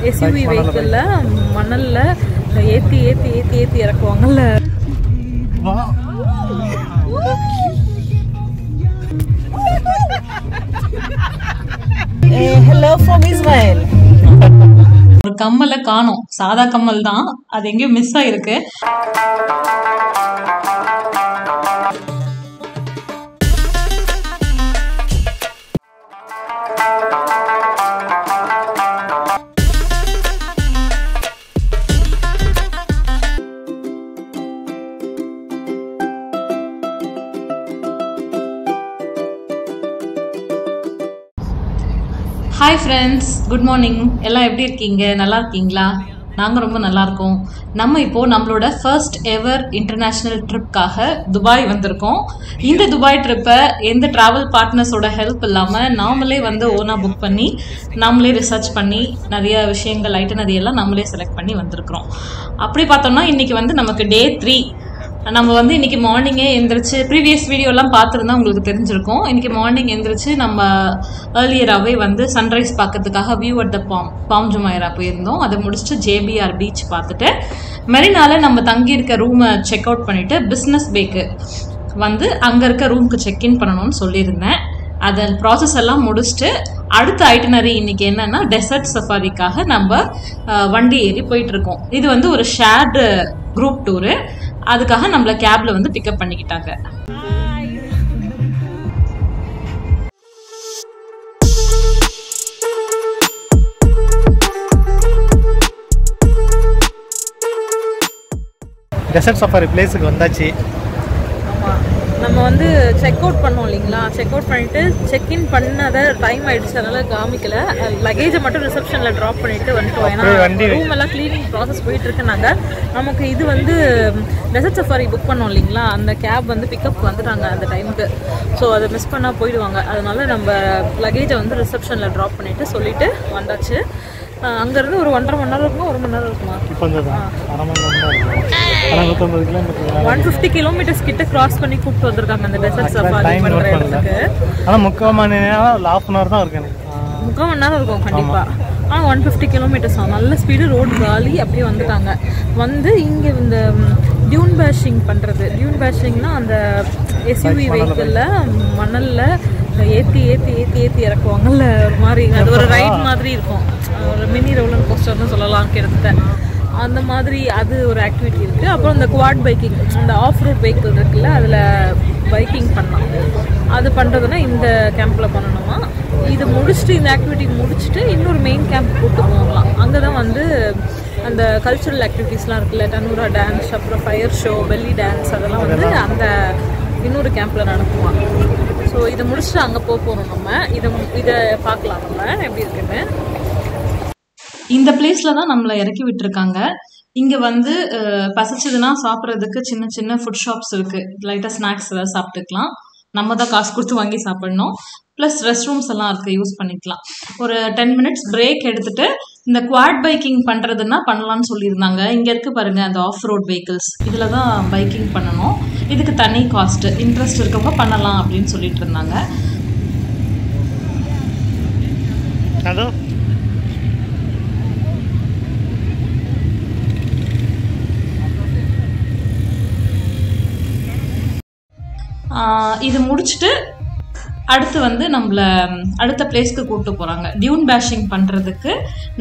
SUV வெஹிக்கிள்ல மணல்ல ஏத்தி ஏத்தி ஏத்தி ஏத்தி இறக்குவாங்கல்ல. Hello from Israel. ஒரு கம்மலை காணோம், சாதா கம்மல் தான், அது எங்கேயோ மிஸ் ஆயிருக்கு. Hi friends, good morning. எல்லாம் எப்படி இருக்கீங்க? நல்லா இருக்கீங்களா? நாங்கள் ரொம்ப நல்லா இருக்கோம். நம்ம இப்போது நம்மளோட ஃபர்ஸ்ட் எவர் இன்டர்நேஷ்னல் ட்ரிப்காக துபாய் வந்திருக்கோம். இந்த துபாய் ட்ரிப்பை எந்த ட்ராவல் பார்ட்னர்ஸோட ஹெல்ப் இல்லாமல் நாமளே வந்து ஓனாக புக் பண்ணி நாமளே ரிசர்ச் பண்ணி நிறைய விஷயங்கள் ஐட்டனரி எல்லாம் நம்மளே செலக்ட் பண்ணி வந்திருக்கிறோம். அப்படி பார்த்தோம்னா இன்றைக்கி வந்து நமக்கு டே 3. நம்ம வந்து இன்றைக்கி மார்னிங்கே எழுந்திரிச்சு ப்ரீவியஸ் வீடியோலாம் பார்த்துருந்தா உங்களுக்கு தெரிஞ்சிருக்கும். இன்றைக்கி மார்னிங் எழுந்திரிச்சு நம்ம ஏர்லியராகவே வந்து சன்ரைஸ் பார்க்கறதுக்காக view at the Palm Jumeirah போயிருந்தோம். அதை முடிச்சுட்டு ஜேபிஆர் பீச் பார்த்துட்டு மெரினால நம்ம தங்கியிருக்க ரூமை செக் அவுட் பண்ணிவிட்டு பிஸ்னஸ் பேக்கு வந்து அங்கே இருக்க ரூமுக்கு செக்இன் பண்ணணும்னு சொல்லியிருந்தேன். அதன் ப்ராசஸ் எல்லாம் முடிச்சுட்டு அடுத்த ஐட்டனரி இன்னைக்கு என்னன்னா டெசர்ட் சஃபாரிக்காக நம்ம வண்டி ஏறி போயிட்டு இருக்கோம். இது வந்து ஒரு ஷேர்டு குரூப் டூரு. அதுக்காக நம்மள கேப்ல வந்து பிக்கப் பண்ணிக்கிட்டாங்க. டெசர்ட் சஃபாரி பிளேஸுக்கு வந்தாச்சு. நம்ம வந்து செக் அவுட் பண்ணோம் இல்லைங்களா? செக் அவுட் பண்ணிட்டு செக்இன் பண்ணதை டைம் ஆயிடுச்சு, அதனால காமிக்கல. லக்கேஜை மட்டும் ரிசப்ஷனில் ட்ராப் பண்ணிட்டு வந்துட்டோம். ஏன்னா ரூம் எல்லாம் கிளீனிங் ப்ராசஸ் போயிட்டு இருக்குனாங்க. நமக்கு இது வந்து டெசர்ட் சஃபாரி புக் பண்ணோம் இல்லைங்களா? அந்த கேப் வந்து பிக்கப் வந்துட்டாங்க அந்த டைமுக்கு. ஸோ அதை மிஸ் பண்ணால் போயிடுவாங்க. அதனால நம்ம லக்கேஜை வந்து ரிசப்ஷனில் ட்ராப் பண்ணிட்டு சொல்லிட்டு வந்தாச்சு. அங்கேருந்து ஒரு 1.5 மணி நேரம் இருக்குமா, 1 மணி நேரம் இருக்குமா? 150 கிலோமீட்டர்ஸ் கிட்ட கிராஸ் பண்ணி கூப்பிட்டு வந்திருக்காங்க அந்த டெசர்ட் சஃபாரி பண்ற இடத்துக்கு. ஆனால் 3/4 மணி நேரம் 1/2 hour தான் இருக்கு. எனக்கு 3/4 மணி நேரம் இருக்கும் கண்டிப்பா. ஆனால் 150 கிலோமீட்டர்ஸ் நல்ல ஸ்பீடு, ரோடு காலி. அப்படியே வந்துட்டாங்க. வந்து இங்கே இந்த டியூன் பேஷிங் பண்ணுறது. டியூன் பேஷிங்னா அந்த எஸ்யூவி வெஹிக்கிளில் மணலில் ஏற்றி ஏற்றி ஏற்றி ஏற்றி இறக்குவாங்கல்ல, ஒரு மாதிரி. அது ஒரு ரைட் மாதிரி இருக்கும், ஒரு மினி ரோலர் கோஸ்டர்னு சொல்லலாம் கிட்டத்தட்ட. அந்த மாதிரி அது ஒரு ஆக்டிவிட்டி இருக்குது. அப்புறம் இந்த குவாட் பைக்கிங், அந்த ஆஃப் ரோட் வெஹிக்கிள் இருக்குல்ல, அதில் பைக்கிங் பண்ணலாம். அது பண்ணுறதுனா இந்த கேம்பில் பண்ணணுமா. இது முடிச்சுட்டு, இந்த ஆக்டிவிட்டி முடிச்சுட்டு இன்னொரு மெயின் கேம்ப் கூப்பிட்டு போகலாம். அங்கே தான் வந்து அந்த கல்ச்சுரல் ஆக்டிவிட்டீஸ்லாம் இருக்குல்ல, டனூரா டான்ஸ், அப்புறம் ஃபயர் ஷோ, பெல்லி டான்ஸ், அதெல்லாம் வந்து அந்த இன்னொரு கேம்பில் நடத்துவாங்க. ஸோ இதை முடிச்சுட்டு அங்கே போகிறோம். நம்ம இதை பார்க்கலாம் நம்ம எப்படி இருக்குன்னு. இந்த பிளேஸ்ல தான் நம்மளை இறக்கி விட்டுருக்காங்க. இங்க வந்து பசிச்சதுன்னா சாப்பிட்றதுக்கு சின்ன சின்ன ஃபுட் ஷாப்ஸ் இருக்கு. லைட்டா ஸ்நாக்ஸ் ஏதாவது சாப்பிட்டுக்கலாம். நம்ம தான் காசு கொடுத்து வாங்கி சாப்பிடணும். ப்ளஸ் ரெஸ்ட் ரூம்ஸ் எல்லாம் இருக்கு, யூஸ் பண்ணிக்கலாம். ஒரு 10 minutes பிரேக் எடுத்துட்டு இந்த குவாட் பைக்கிங் பண்றதுன்னா பண்ணலாம்னு சொல்லியிருந்தாங்க. இங்க இருக்கு பாருங்க அந்த ஆஃப் ரோட் வெஹிக்கிள்ஸ், இதுல தான் பைக்கிங் பண்ணணும். இதுக்கு தனி காஸ்ட். இன்ட்ரெஸ்ட் இருக்கவங்க பண்ணலாம் அப்படின்னு சொல்லிட்டு இருந்தாங்க. இது முடிச்சுட்டு அடுத்து வந்து நம்மள அடுத்த பிளேஸ்க்கு கூப்பிட்டு போகிறாங்க டியூன் பேஷிங் பண்ணுறதுக்கு.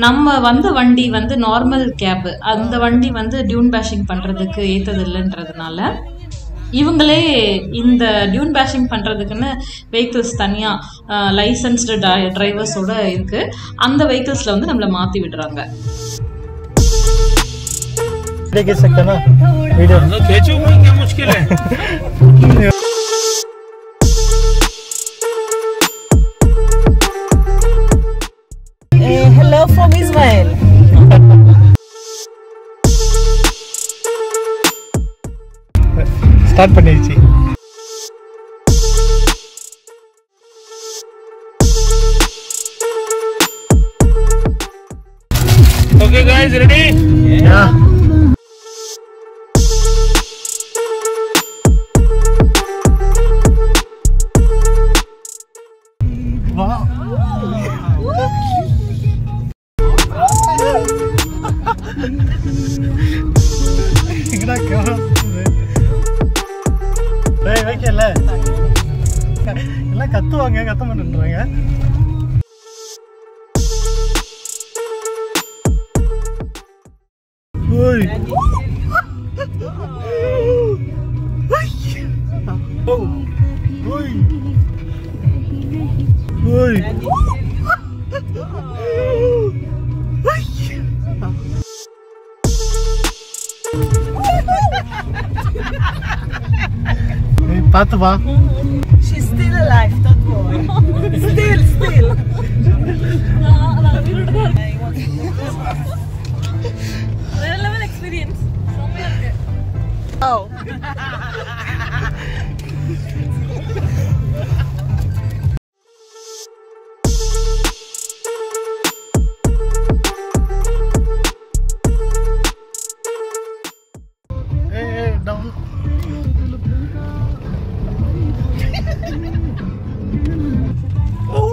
நம்ம வந்த வண்டி வந்து நார்மல் கேபு, அந்த வண்டி வந்து டியூன் பேஷிங் பண்ணுறதுக்கு ஏற்றது இல்லைன்றதுனால இவங்களே இந்த டியூன் பேஷிங் பண்ணுறதுக்குன்னு வெஹிக்கிள்ஸ் தனியாக லைசன்ஸ்டு டிரைவர்ஸோட இருக்குது. அந்த வெஹிக்கிள்ஸில் வந்து நம்மளை மாற்றி விடுறாங்க. Hello from Israel. ஸ்டார்ட் பண்ணிடுச்சு. Okay guys, ready? Yeah. Wow. எங்கடா கேமரா வைக்கல எல்லாம் கத்துவாங்க கத்த மாட்டேன்றாங்க. ஓய் ஓய் ஓய் பார்த்து வா. She's still alive, don't worry. Still. வேற லெவல் எக்ஸ்பீரியன்ஸ். செம்மையா இருக்கு. Oh. Hey, down. Oh.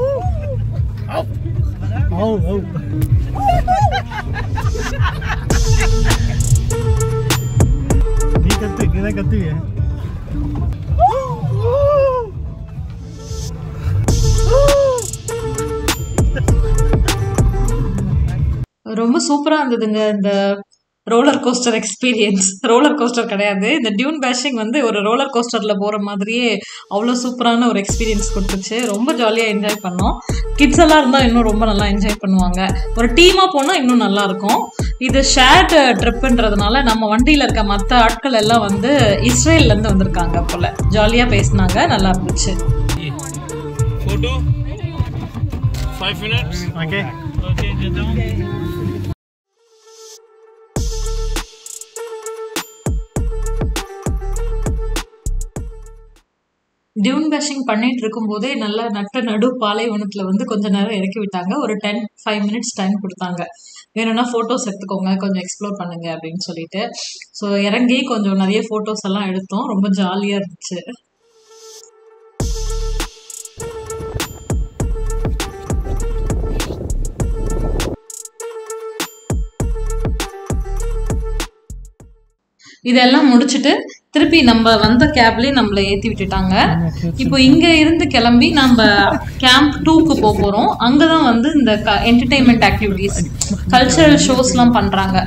நீ கத்துவிய ரொம்ப சூப்பரா இருந்ததுங்க இந்த roller coaster experience. Roller coaster கிடையாது, இந்த டியூன் பேஷிங் வந்து ஒரு ரோலர் கோஸ்டரில் போகிற மாதிரியே அவ்வளோ சூப்பரான ஒரு எக்ஸ்பீரியன்ஸ் கொடுத்துச்சு. ரொம்ப ஜாலியாக என்ஜாய் பண்ணோம். கிட்ஸ் எல்லாம் இருந்தால் இன்னும் ரொம்ப நல்லா என்ஜாய் பண்ணுவாங்க. ஒரு டீமாக போனால் இன்னும் நல்லாயிருக்கும். இது ஷேர்டு ட்ரிப்புன்றதுனால நம்ம வண்டியில் இருக்க மற்ற ஆட்கள் எல்லாம் வந்து இஸ்ரேல்லேருந்து வந்திருக்காங்க போல். ஜாலியாக பேசினாங்க, நல்லா இருந்துச்சு. Photo? 5 minutes? Okay. Get down. Tune bashing பண்ணிட்டு இருக்கும் போதே நல்லா நடு பாலைவனத்தில் வந்து கொஞ்சம் நேரம் இறக்கி விட்டாங்க. ஒரு 5 மினிட்ஸ் டைம் கொடுத்தாங்க. வேணும்னா ஃபோட்டோஸ் எடுத்துக்கோங்க, கொஞ்சம் எக்ஸ்ப்ளோர் பண்ணுங்க அப்படின்னு சொல்லிட்டு. ஸோ இறங்கி கொஞ்சம் நிறைய ஃபோட்டோஸ் எல்லாம் எடுத்தோம். ரொம்ப ஜாலியாக இருந்துச்சு. இதெல்லாம் முடிச்சுட்டு திருப்பி நம்ம வந்த கேப்லயே நம்மளை ஏற்றி விட்டுட்டாங்க. இப்போ இங்க இருந்து கிளம்பி நம்ம கேம்ப் 2க்கு போகிறோம். அங்கதான் வந்து இந்த என்டர்டெயின்மெண்ட் ஆக்டிவிட்டிஸ், கல்ச்சரல் ஷோஸ்லாம் பண்றாங்க.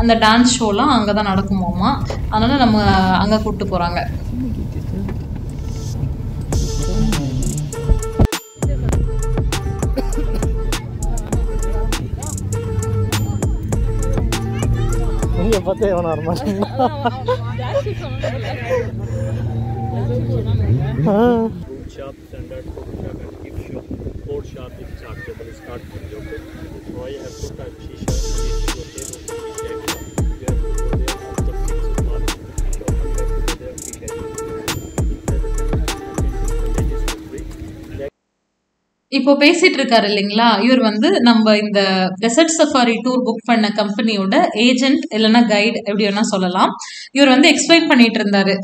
அந்த டான்ஸ் ஷோலாம் அங்கதான் நடக்குமாமா. அதனால நம்ம அங்க கூப்பிட்டு போறாங்க. இங்க பார்த்தே எவனா வரமாட்டேன். Shop standard shop and gift shop. Food shop is chargeable. Start from your okay. So I have to type shisha. If you okay, you have to go there after 6 o'clock. So you have to go there shisha. இப்போ பேசிட்டு இருக்காரு இல்லைங்களா, இவர் வந்து நம்ம இந்த dessert safari tour book பண்ண கம்பெனியோட ஏஜென்ட் இல்லைன்னா கைடு எப்படி வேணா சொல்லலாம். இவர் வந்து எக்ஸ்பிளைன் பண்ணிட்டு இருந்தாரு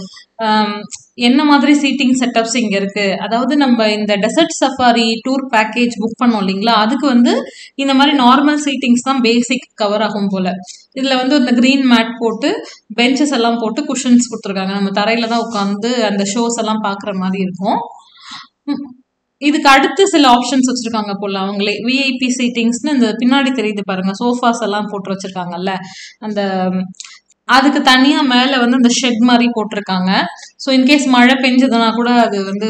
என்ன மாதிரி சீட்டிங் செட்டப்ஸ் இங்க இருக்கு. அதாவது நம்ம இந்த dessert safari tour package book பண்ணோம் இல்லைங்களா, அதுக்கு வந்து இந்த மாதிரி நார்மல் சீட்டிங்ஸ் தான் பேசிக் கவர் ஆகும் போல. இதுல வந்து இந்த கிரீன் மேட் போட்டு பெஞ்சஸ் எல்லாம் போட்டு குஷன்ஸ் கொடுத்துருக்காங்க. நம்ம தரையில தான் உட்காந்து அந்த ஷோஸ் எல்லாம் பாக்குற மாதிரி இருக்கும். இதுக்கு அடுத்து சில ஆப்ஷன்ஸ் வச்சிருக்காங்க போல அவங்களே. விஐபி சீட்டிங்ஸ்னு இந்த பின்னாடி தெரியுது பாருங்க, சோஃபாஸ் எல்லாம் போட்டு வச்சிருக்காங்கல்ல, அந்த அதுக்கு தனியா மேல வந்து அந்த ஷெட் மாதிரி போட்டிருக்காங்க. ஸோ இன்கேஸ் மழை பெஞ்சதுன்னா கூட அது வந்து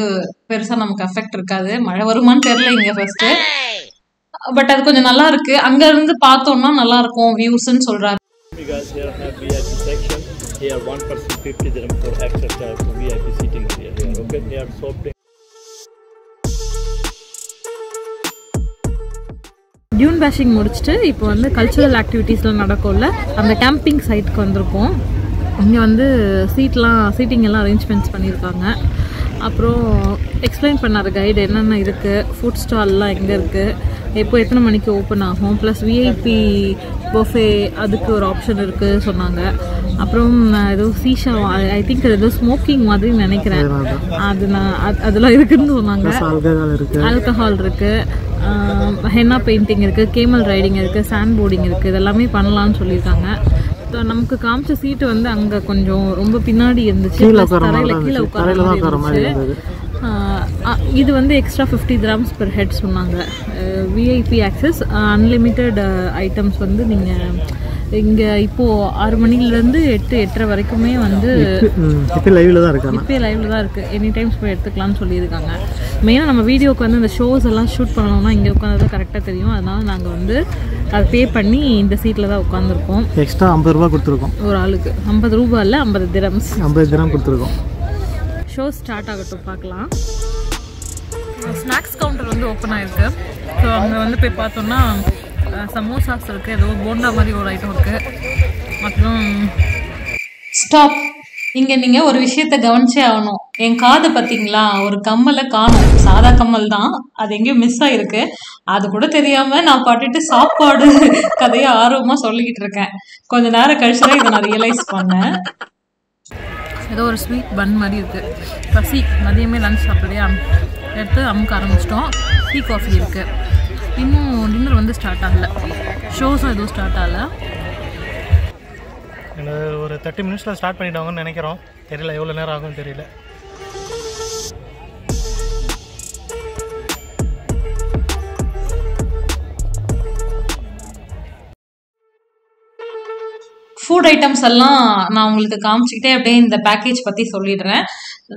பெருசா நமக்கு அஃபெக்ட் இருக்காது. மழை வருமானு தெரியல இங்க ஃபர்ஸ்ட், பட் அது கொஞ்சம் நல்லா இருக்கு. அங்க இருந்து பார்த்தோம்னா நல்லா இருக்கும் வியூஸ்ன்னு சொல்றாரு. Because here have VIP section. Here 1 person 50 dirham for extra charge for VIP seating here. Okay, they are soft. Tune bashing முடிச்சுட்டு இப்போ வந்து கல்ச்சுரல் ஆக்டிவிட்டீஸ்லாம் நடக்கும்ல, அந்த கேம்பிங் சைட்டுக்கு வந்திருக்கோம். இங்கே வந்து சீட்டிங் எல்லாம் அரேஞ்ச்மெண்ட்ஸ் பண்ணியிருக்காங்க. அப்புறம் எக்ஸ்பிளைன் பண்ணார் கைடு என்னென்ன இருக்குது, ஃபுட் ஸ்டால்லாம் எங்கே இருக்குது, எப்போ எத்தனை மணிக்கு ஓப்பன் ஆகும், ப்ளஸ் விஐபி பஃபே அதுக்கு ஒரு ஆப்ஷன் இருக்குது சொன்னாங்க. அப்புறம் ஏதோ சீஷா, ஐ திங்க் ஏதோ ஸ்மோக்கிங் மாதிரி நினைக்கிறேன், அதெல்லாம் இருக்குதுன்னு சொன்னாங்க. ஆல்கஹால் இருக்குது. ஹென்னா பெயிண்டிங் இருக்குது, கேமல் ரைடிங் இருக்குது, சாண்ட் போர்டிங் இருக்குது. இதெல்லாமே பண்ணலான்னு சொல்லியிருக்காங்க. நமக்கு காமிச்ச சீட்டு வந்து அங்கே கொஞ்சம் ரொம்ப பின்னாடி இருந்துச்சு, தரையில் கீழே உட்கார மாதிரி இருந்துச்சு. இது வந்து எக்ஸ்ட்ரா 50 dirhams per ஹெட் சொன்னாங்க. விஐபி ஆக்சஸ், அன்லிமிட்டெட் ஐட்டம்ஸ் வந்து நீங்கள் இங்கே இப்போது 6 மணிலேருந்து 8-8:30 வரைக்குமே வந்து இப்போ லைவில் தான் இருக்காங்க. இப்போ லைவில் தான் இருக்குது. எனி டைம்ஸ் போய் எடுத்துக்கலாம்னு சொல்லியிருக்காங்க. மெயினாக நம்ம வீடியோக்கு வந்து இந்த ஷோஸ் எல்லாம் ஷூட் பண்ணணும்னா இங்கே உட்காந்து தான் கரெக்டாக தெரியும். அதனால் நாங்கள் வந்து அதை பே பண்ணி இந்த சீட்டில் தான் உட்காந்துருக்கோம். எக்ஸ்ட்ரா 50 ரூபா கொடுத்துருக்கோம் ஒரு ஆளுக்கு. 50 ரூபா இல்லை, 50 dirhams. 50 dirham கொடுத்துருக்கோம். ஷோ ஸ்டார்ட் ஆகட்டும், பார்க்கலாம். ஸ்நாக்ஸ் கவுண்டர் வந்து ஓப்பன் ஆகிருக்கு. ஸோ அங்கே வந்து போய் பார்த்தோம்னா சமோசாஸ் இருக்குது, ஏதோ போண்டா மாதிரி ஒரு ஐட்டம் இருக்குது. அப்புறம் ஸ்டாப். இங்கே நீங்கள் ஒரு விஷயத்த கவனிச்சே ஆகணும். என் காது பார்த்தீங்களா, ஒரு கம்மலை காணும். சாதா கம்மல் தான், அது எங்கேயோ மிஸ் ஆகிருக்கு. அது கூட தெரியாமல் நான் பாட்டுட்டு சாப்பாடு கதையை ஆர்வமாக சொல்லிக்கிட்டு இருக்கேன். கொஞ்ச நேரம் கழிச்சு தான் இதை நான் ரியலைஸ் பண்ணேன். ஏதோ ஒரு ஸ்வீட் பன் மாதிரி இருக்குது. பசி, மதியமே லன்ச் சாப்பிட்லையா, எடுத்து அமுக்க ஆரம்பிச்சிட்டோம். டீ காஃபி இருக்குது. இன்னும் டின்னர் வந்து ஸ்டார்ட் ஆகலை, ஷோஸும் எதுவும் ஸ்டார்ட் ஆகலை. ஒரு 30 minutesல ஸ்டார்ட் பண்ணிட்டாங்கன்னு நினைக்கிறோம். தெரியல எவ்வளோ நேரம் ஆகும்னு தெரியல. ஃபுட் ஐட்டம்ஸ் எல்லாம் நான் உங்களுக்கு காமிச்சிக்கிட்டே அப்படியே இந்த பேக்கேஜ் பற்றி சொல்லிடுறேன்.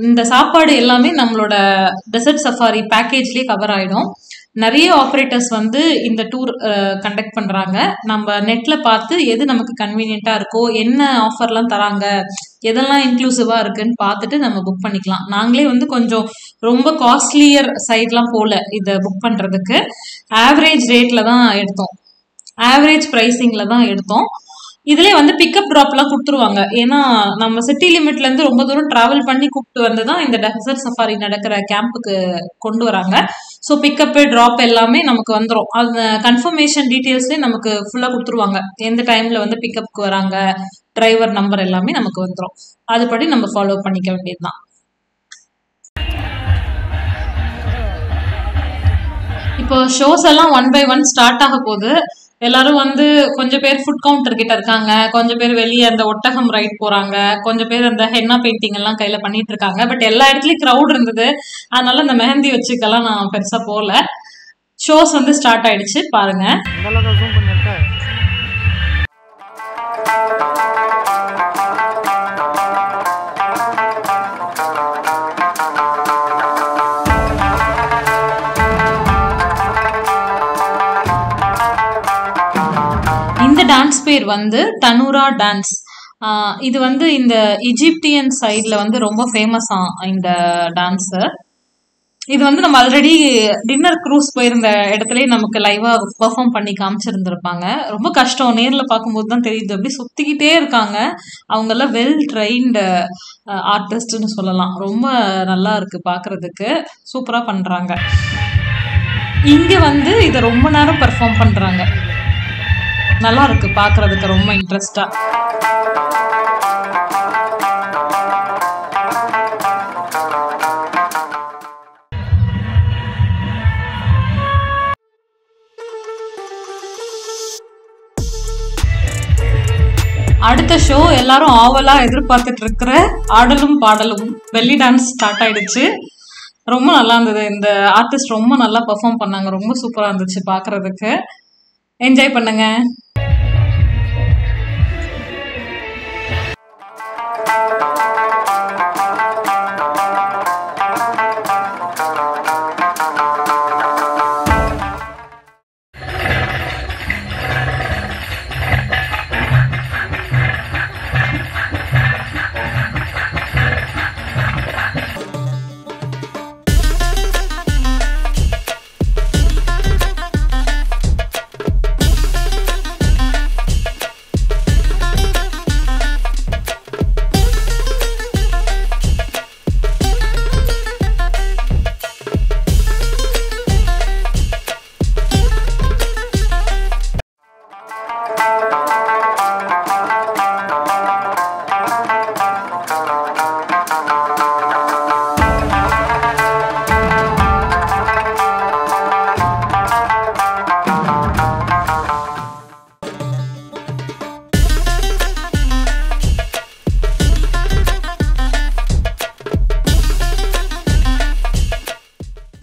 இந்த சாப்பாடு எல்லாமே நம்மளோட டெசர்ட் சஃபாரி பேக்கேஜ்லேயே கவர் ஆகிடும். நிறைய ஆப்ரேட்டர்ஸ் வந்து இந்த டூர் கண்டக்ட் பண்ணுறாங்க. நம்ம நெட்டில் பார்த்து எது நமக்கு கன்வீனியண்ட்டாக இருக்கோ, என்ன ஆஃபர்லாம் தராங்க, எதெல்லாம் இன்க்ளூசிவாக இருக்குன்னு பார்த்துட்டு நம்ம புக் பண்ணிக்கலாம். நாங்களே வந்து கொஞ்சம் ரொம்ப காஸ்ட்லியர் சைட்லாம் போகல இதை புக் பண்ணுறதுக்கு. ஆவரேஜ் ரேட்டில் தான் எடுத்தோம், ஆவரேஜ் ப்ரைஸிங்கில் தான் எடுத்தோம். இதுலேயே வந்து பிக்கப் ட்ராப்லாம் கொடுத்துருவாங்க. ஏன்னா நம்ம சிட்டி லிமிட்லேருந்து ரொம்ப தூரம் ட்ராவல் பண்ணி கூப்பிட்டு வந்து தான் இந்த டெசர்ட் சஃபாரி நடக்கிற கேம்புக்கு கொண்டு வராங்க. ஸோ பிக்கப்பு ட்ராப் எல்லாமே நமக்கு வந்துடும். அந்த கன்ஃபர்மேஷன் டீட்டெயில்ஸ்லேயே நமக்கு ஃபுல்லாக கொடுத்துருவாங்க. எந்த டைமில் வந்து பிக்கப்புக்கு வராங்க, டிரைவர் நம்பர் எல்லாமே நமக்கு வந்துடும். அதுபடி நம்ம ஃபாலோ பண்ணிக்க வேண்டியது தான். இப்போ ஷோஸ் எல்லாம் 1 by 1 ஸ்டார்ட் ஆக போகுது. எல்லாரும் வந்து கொஞ்சம் பேர் ஃபுட் கவுண்டர் கிட்ட இருக்காங்க, கொஞ்சம் பேர் வெளியே அந்த ஒட்டகம் ரைட் போறாங்க, கொஞ்சம் பேர் அந்த ஹென்னா பெயிண்டிங் எல்லாம் கையில பண்ணிட்டு இருக்காங்க. பட் எல்லா இடத்துலயும் க்ரௌட் இருந்தது, அதனால அந்த மெஹந்தி வச்சுக்கெல்லாம் நான் பெருசா போகல. ஷோஸ் வந்து ஸ்டார்ட் ஆயிடுச்சு, பாருங்க. இந்த டான்ஸ் பேர் வந்து தனூரா டான்ஸ். இது வந்து இந்த இஜிப்டியன் சைடில் வந்து ரொம்ப ஃபேமஸாக இந்த டான்ஸு. இது வந்து நம்ம ஆல்ரெடி டின்னர் க்ரூஸ் போயிருந்த இடத்துலயே நமக்கு லைவாக பெர்ஃபார்ம் பண்ணி காமிச்சிருந்துருப்பாங்க. ரொம்ப கஷ்டம், நேரில் பார்க்கும்போது தான் தெரியுது. அப்படி சுற்றிக்கிட்டே இருக்காங்க. அவங்கெல்லாம் வெல் ட்ரெயின்டு ஆர்டிஸ்ட்னு சொல்லலாம். ரொம்ப நல்லா இருக்குது பார்க்குறதுக்கு, சூப்பராக பண்ணுறாங்க. இங்கே வந்து இதை ரொம்ப நேரம் பெர்ஃபார்ம் பண்ணுறாங்க. நல்லா இருக்கு பார்க்கறதுக்கு, ரொம்ப இன்ட்ரெஸ்டா. அடுத்த ஷோ எல்லாரும் ஆவலா எதிர்பார்த்துட்டு இருக்கிற ஆடலும் பாடலும் வெள்ளி டான்ஸ் ஸ்டார்ட் ஆயிடுச்சு. ரொம்ப நல்லா இருந்தது. இந்த ஆர்டிஸ்ட் ரொம்ப நல்லா பெர்ஃபார்ம் பண்ணாங்க. ரொம்ப சூப்பரா இருந்துச்சு பார்க்கறதுக்கு. என்ஜாய் பண்ணுங்க.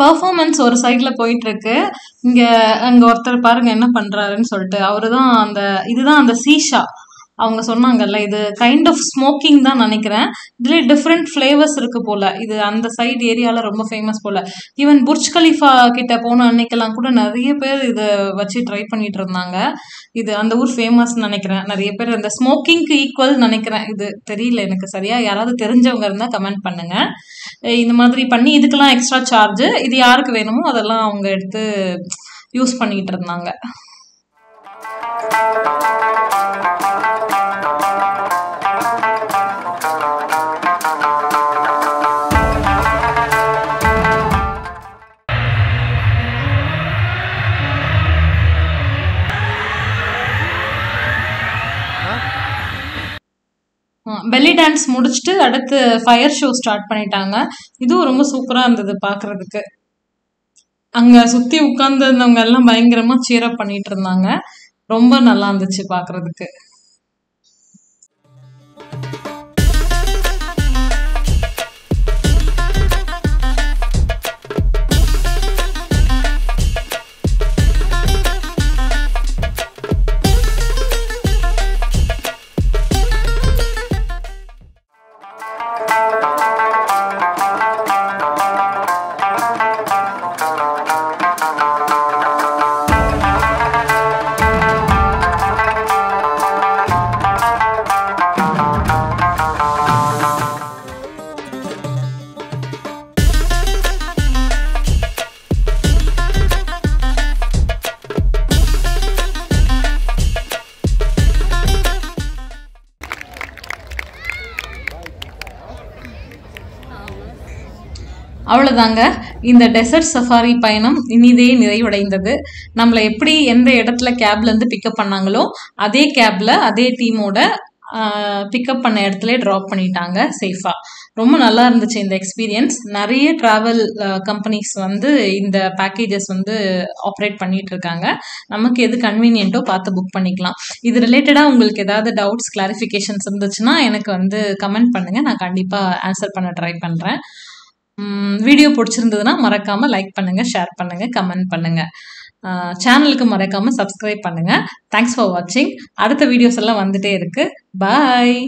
பர்ஃபார்மன்ஸ் ஒரு சைடில் போயிட்டுருக்கு. அங்கே ஒருத்தர் பாருங்க என்ன பண்ணுறாருன்னு சொல்லிட்டு. அவரு தான் இதுதான் அந்த சீஷா. அவங்க சொன்னாங்கல்ல, இது கைண்ட் ஆஃப் ஸ்மோக்கிங் தான் நினைக்கிறேன். இதுலேயே டிஃப்ரெண்ட் ஃப்ளேவர்ஸ் இருக்கு போல. இது அந்த சைடு ஏரியாவில் ரொம்ப ஃபேமஸ் போல. ஈவன் புர்ஜ் கலிஃபா கிட்ட போன அன்னைக்கெல்லாம் கூட நிறைய பேர் இதை வச்சு ட்ரை பண்ணிட்டு இருந்தாங்க. இது அந்த ஊர் ஃபேமஸ் நினைக்கிறேன். நிறைய பேர் இந்த ஸ்மோக்கிங்க்கு ஈக்குவல் நினைக்கிறேன். இது தெரியல எனக்கு சரியா. யாராவது தெரிஞ்சவங்க இருந்தால் கமெண்ட் பண்ணுங்க. இந்த மாதிரி பண்ணி இதுக்கெல்லாம் எக்ஸ்ட்ரா சார்ஜ். இது யாருக்கு வேணுமோ அதெல்லாம் அவங்க எடுத்து யூஸ் பண்ணிட்டு இருந்தாங்க. பெல்லி டான்ஸ் முடிச்சுட்டு அடுத்து ஃபயர் ஷோ ஸ்டார்ட் பண்ணிட்டாங்க. இதுவும் ரொம்ப சூப்பராக இருந்தது பார்க்குறதுக்கு. அங்கே சுற்றி உட்கார்ந்துருந்தவங்க எல்லாம் பயங்கரமாக சீரப் பண்ணிட்டு இருந்தாங்க. ரொம்ப நல்லா இருந்துச்சு பார்க்குறதுக்கு. அவ்வளோதாங்க, இந்த டெசர்ட் சஃபாரி பயணம் இனிதே நிறைவடைந்தது. நம்மளை எப்படி எந்த இடத்துல கேப்லேருந்து பிக்கப் பண்ணாங்களோ அதே கேபில் அதே டீமோட பிக்கப் பண்ண இடத்துல ட்ராப் பண்ணிட்டாங்க சேஃபாக. ரொம்ப நல்லா இருந்துச்சு இந்த எக்ஸ்பீரியன்ஸ். நிறைய ட்ராவல் கம்பெனிஸ் இந்த பேக்கேஜஸ் ஆப்ரேட் பண்ணிட்டு இருக்காங்க. நமக்கு எது கன்வீனியன்ட்டோ பார்த்து புக் பண்ணிக்கலாம். இது ரிலேட்டடாக உங்களுக்கு ஏதாவது டவுட்ஸ் கிளாரிஃபிகேஷன்ஸ் இருந்துச்சுன்னா எனக்கு கமெண்ட் பண்ணுங்கள். நான் கண்டிப்பாக ஆன்சர் பண்ண ட்ரை பண்ணுறேன். வீடியோ பிடிச்சிருந்ததுன்னா மறக்காமல் லைக் பண்ணுங்கள், ஷேர் பண்ணுங்கள், கமெண்ட் பண்ணுங்கள். சேனலுக்கு மறக்காமல் சப்ஸ்கிரைப் பண்ணுங்கள். தேங்க்ஸ் ஃபார் வாட்சிங். அடுத்த வீடியோஸ் எல்லாம் வந்துட்டே இருக்குது. பாய்.